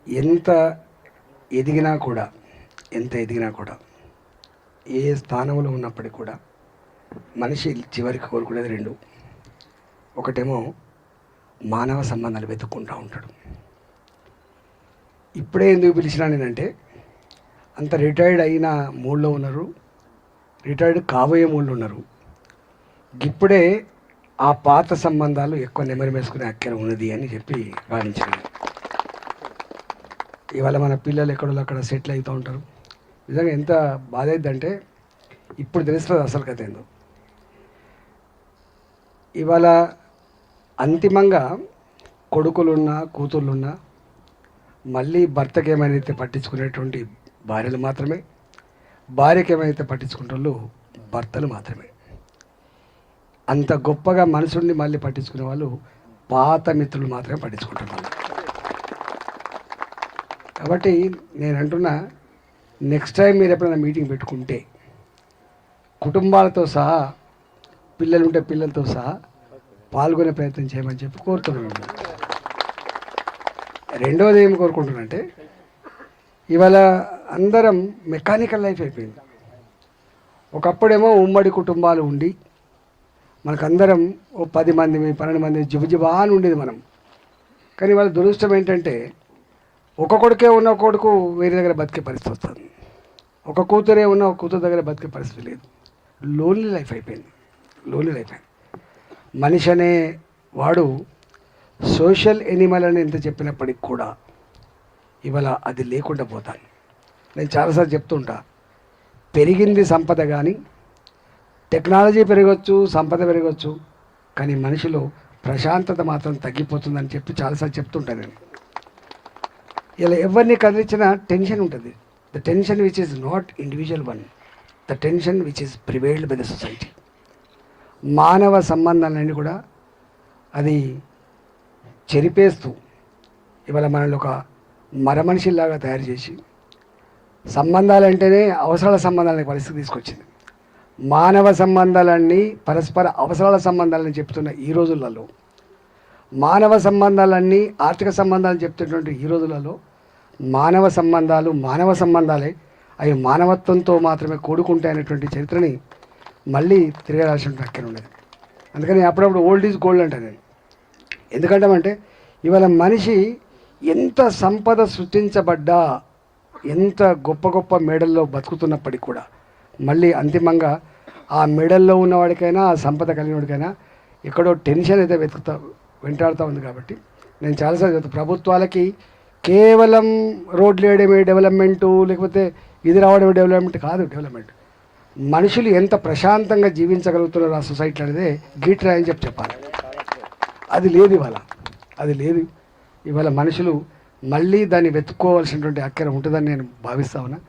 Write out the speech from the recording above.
ఎంత ఎదిగినా కూడా ఏ స్థానంలో ఉన్నప్పటికీ కూడా మనిషి చివరికి కోరుకునేది రెండు. ఒకటేమో మానవ సంబంధాలు వెతుక్కుంటూ ఉంటాడు. ఇప్పుడే ఎందుకు పిలిచినా నేనంటే అంత రిటైర్డ్ అయిన మూడ్లో ఉన్నారు, రిటైర్డ్ కాబోయే మూడ్లో ఉన్నారు. ఇప్పుడే ఆ పాత సంబంధాలు ఎక్కువ నెమరు వేసుకునే అక్కర ఉన్నది అని చెప్పి భావించాను. ఇవాళ మన పిల్లలు ఎక్కడో అక్కడ సెటిల్ అవుతూ ఉంటారు. నిజంగా ఎంత బాధ అయిద్దంటే ఇప్పుడు తెలుస్తుంది అసలు కథ ఏందో. ఇవాళ అంతిమంగా కొడుకులున్నా కూతుర్లున్నా మళ్ళీ భర్తకి ఏమైనా పట్టించుకునేటువంటి భార్యలు మాత్రమే, భార్యకి ఏమైతే పట్టించుకుంటారో భర్తలు మాత్రమే. అంత గొప్పగా మనసుని మళ్ళీ పట్టించుకునే వాళ్ళు పాత మిత్రులు మాత్రమే పట్టించుకుంటున్నారు. కాబట్టి నేను అంటున్నా, నెక్స్ట్ టైం మీరు ఎప్పుడైనా మీటింగ్ పెట్టుకుంటే కుటుంబాలతో సహా, పిల్లలుంటే పిల్లలతో సహా పాల్గొనే ప్రయత్నం చేయమని చెప్పి కోరుతున్నాను. రెండవది ఏం కోరుకుంటున్నానంటే, ఇవాళ అందరం మెకానికల్ లైఫ్ అయిపోయింది. ఒకప్పుడేమో ఉమ్మడి కుటుంబాలు ఉండి మనకందరం ఓ 10 మంది 12 మంది జిబుజిబా అని ఉండేది మనం. కానీ వాళ్ళ దురదృష్టం ఏంటంటే ఒక కొడుకే ఉన్న కొడుకు వేరే దగ్గర బతికే పరిస్థితి వస్తుంది, ఒక కూతురే ఉన్న ఒక కూతురు దగ్గర బతికే పరిస్థితి లేదు. లోన్లీ లైఫ్ అయిపోయింది. మనిషి అనే వాడు సోషల్ ఎనిమల్ అని ఎంత చెప్పినప్పటికి కూడా ఇవాళ అది లేకుండా పోతాను. నేను చాలాసార్లు చెప్తుంటా, పెరిగింది సంపద, కానీ టెక్నాలజీ పెరగవచ్చు, సంపద పెరగవచ్చు, కానీ మనిషిలో ప్రశాంతత మాత్రం తగ్గిపోతుందని చెప్పి చాలాసార్లు చెప్తుంటాను నేను. ఇలా ఎవరిని కదిలించినా టెన్షన్ ఉంటుంది. The tension which is not individual one, the tension which is prevailed by the society. మానవ సంబంధాలన్నీ కూడా అది చెరిపేస్తూ ఇవాళ మనల్ని ఒక మరమనిషిలాగా తయారు చేసి సంబంధాలంటేనే అవసరాల సంబంధాలనే పరిస్థితి తీసుకొచ్చింది. మానవ సంబంధాలన్నీ పరస్పర అవసరాల సంబంధాలని చెప్తున్న ఈ రోజులలో, మానవ సంబంధాలన్నీ ఆర్థిక సంబంధాలు చెప్తున్నటువంటి ఈ రోజులలో మానవ సంబంధాలే అవి మానవత్వంతో మాత్రమే కూడుకుంటాయనేటువంటి చరిత్రని మళ్ళీ తిరగరాల్సిన అక్కడ ఉండేది. అందుకని అప్పుడప్పుడు ఓల్డ్ ఈజ్ గోల్డ్ అంటాను నేను. ఎందుకంటామంటే ఇవాళ మనిషి ఎంత సంపద సృష్టించబడ్డా, ఎంత గొప్ప గొప్ప మెడల్లో బతుకుతున్నప్పటికీ కూడా మళ్ళీ అంతిమంగా ఆ మెడల్లో ఉన్నవాడికైనా, ఆ సంపద కలిగినవాడికైనా ఎక్కడో టెన్షన్ అయితే వెంటాడుతూ ఉంది. కాబట్టి నేను చాలాసార్లు చెప్తాను, ప్రభుత్వాలకి కేవలం రోడ్లు వేయడమే డెవలప్మెంటు, లేకపోతే ఇది రావడమే డెవలప్మెంట్ కాదు. డెవలప్మెంట్ మనుషులు ఎంత ప్రశాంతంగా జీవించగలుగుతున్నారు ఆ సొసైటీ అనేది గీట్రా అని చెప్పాలి. అది లేదు ఇవాళ మనుషులు మళ్ళీ దాన్ని వెతుక్కోవాల్సినటువంటి అక్కర ఉంటుందని నేను భావిస్తా ఉన్నా.